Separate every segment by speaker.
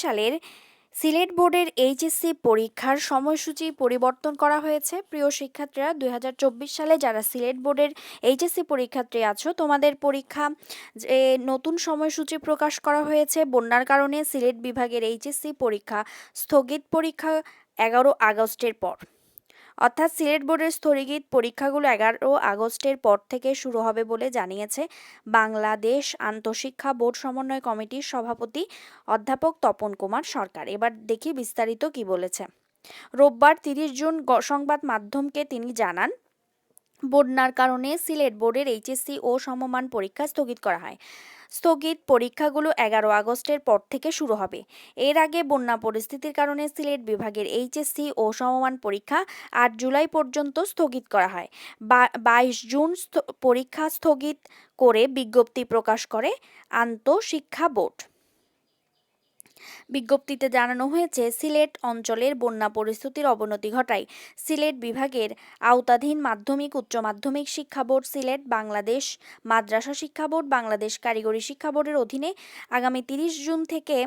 Speaker 1: সালের সিলেট বোর্ডের এইচএসসি পরীক্ষার সময়সূচি পরিবর্তন করা হয়েছে। প্রিয় শিক্ষার্থীরা, 2024 সালে যারা সিলেট বোর্ডের এইচএসসি পরীক্ষার্থী আছো, তোমাদের পরীক্ষা যে নতুন সময়সূচি প্রকাশ করা হয়েছে। বন্যার কারণে সিলেট বিভাগের এইচএসসি পরীক্ষা স্থগিত, পরীক্ষা 11 আগস্টের পর। অর্থাৎ সিলেট বোর্ডের স্থগিত পরীক্ষাগুলো 11 আগস্টের পর থেকে শুরু হবে বলে জানিয়েছে বাংলাদেশ আন্তঃশিক্ষা বোর্ড সমন্বয় কমিটির সভাপতি অধ্যাপক তপন কুমার সরকার। এবার দেখি বিস্তারিত কি বলেছে। রোববার 30 জুন সংবাদ মাধ্যমকে তিনি জানান, বন্যার কারণে সিলেট বোর্ডের এইচএসসি ও সমমান পরীক্ষা স্থগিত করা হয়। স্থগিত পরীক্ষাগুলো 11 আগস্টের পর থেকে শুরু হবে। এর আগে বন্যা পরিস্থিতির কারণে সিলেট বিভাগের এইচএসসি ও সমমান পরীক্ষা 8 জুলাই পর্যন্ত স্থগিত করা হয়। 22 জুন পরীক্ষা স্থগিত করে বিজ্ঞপ্তি প্রকাশ করে আন্তঃশিক্ষা বোর্ড। বিজ্ঞপ্তিতে জানানো হয়েছে, সিলেট অঞ্চলের বন্যা পরিস্থিতির অবনতি ঘটায় সিলেট বিভাগের আওতাধীন মাধ্যমিক উচ্চ মাধ্যমিক শিক্ষা বোর্ড সিলেট, বাংলাদেশ মাদ্রাসা শিক্ষা বোর্ড, বাংলাদেশ কারিগরি শিক্ষা বোর্ডের অধীনে আগামী 30 জুন থেকে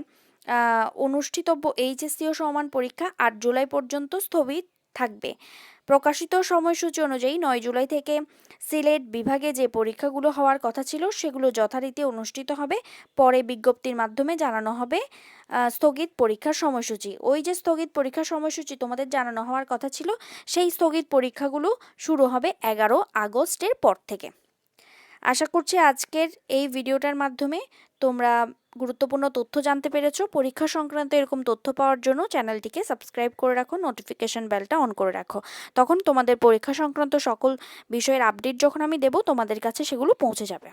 Speaker 1: অনুষ্ঠিতব্য এইচএসসি ও সমমান পরীক্ষা 8 জুলাই পর্যন্ত স্থগিত থাকবে। প্রকাশিত সময়সূচি অনুযায়ী 9 জুলাই থেকে সিলেট বিভাগে যে পরীক্ষাগুলো হওয়ার কথা ছিল সেগুলো যথারীতি অনুষ্ঠিত হবে। পরে বিজ্ঞপ্তির মাধ্যমে জানানো হবে স্থগিত পরীক্ষার সময়সূচি। ওই যে স্থগিত পরীক্ষার সময়সূচি তোমাদের জানানো হওয়ার কথা ছিল, সেই স্থগিত পরীক্ষাগুলো শুরু হবে 11 আগস্টের পর থেকে। আশা করছি আজকের এই ভিডিওটার মাধ্যমে তোমরা গুরুত্বপূর্ণ তথ্য জানতে পেরেছো। পরীক্ষা সংক্রান্ত এরকম তথ্য পাওয়ার জন্য চ্যানেলটিকে সাবস্ক্রাইব করে রাখো, নোটিফিকেশন বেলটা অন করে রাখো। তখন তোমাদের পরীক্ষা সংক্রান্ত সকল বিষয়ের আপডেট যখন আমি দেব, তোমাদের কাছে সেগুলো পৌঁছে যাবে।